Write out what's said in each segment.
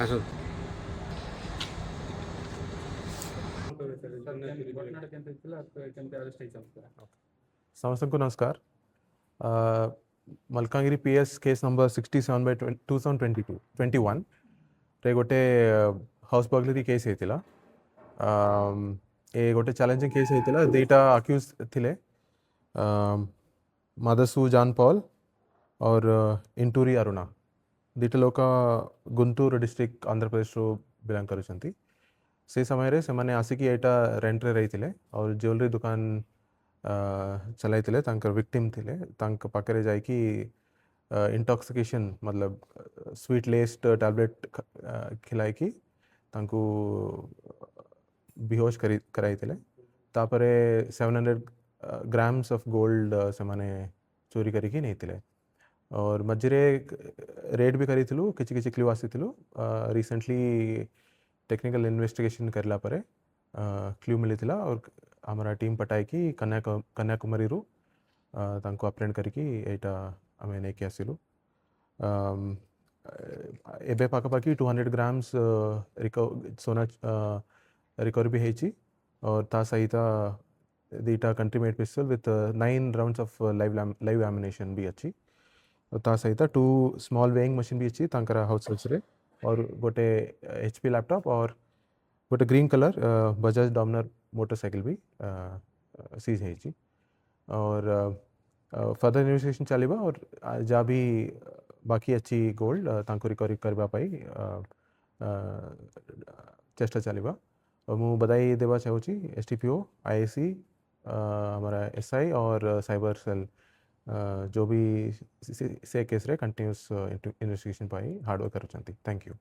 అసలు समस्त को नमस्कार। मलकानगिरी PS केस नंबर 67/2021 रे गोटे हाउस बर्गलरी केस हेतिला। ए गोटे चैलेंजिंग केस हेतिला। दुईटा अक्यूज थिले, मदसू जान पॉल और इंटूरी अरुणा। दुईटा लोक गुंटूर डिस्ट्रिक्ट आंध्र प्रदेश रो बिलोंग करुछंती। से समय रे से आसिकी एटा रेंट रे रही और ज्वेलरी दुकान चलाई तांकर विक्टिम थिले। तांक पाखरे जाइकी इंटॉक्सिकेशन मतलब स्वीट लेस्ड टैबलेट खिलाई की तांको बेहोश कराई थिले। तापरे 700 ग्राम्स ऑफ गोल्ड से माने चोरी करिकी नहीं थिले और मझे रेड भी करी थिलु। किछि किछि क्लू आसी थिलु। रिसेंटली टेक्निकल इन्वेस्टिगेशन करला परे क्लू मिली थिला और हमारा टीम पटाई की कन्याकुमारी रु तांको अप्रेंड करिकी एटा आमे नेकी आसिलु। एबे पाखापाखि 200 ग्राम्स सोना रिकवर भी हेची और ता सहित दीटा country made pistol with 9 rounds of live ammunition भी अच्छी और ता सहित 2 स्मॉल वेइंग मशीन भी अच्छी तांकरा हाउस होल्ड रे और गोटे HP लैपटॉप और गोटे green colour Bajaj Dominar motorcycle भी सीज है और फर्दर इन्वेस्टिगेशन चलेगा और जहाँ भी बाकी अच्छी गोल्ड तांको रिकवरी करबा पाई चेष्टा चलेगा। और मु बधाई देवा चाहूँगी STPO IAC हमारा SI और साइबर सेल जो भी से केस रे कंटिन्यूस इन्वेस्टिगेशन पाई हार्डवर्क कर। Thank you.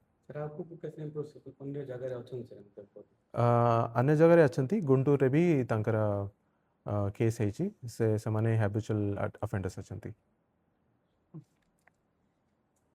अन्य जगह अच्छा गुंटूर रे भी तांकर केस है से माने हैबिचुअल अफेंडर्स अच्छा।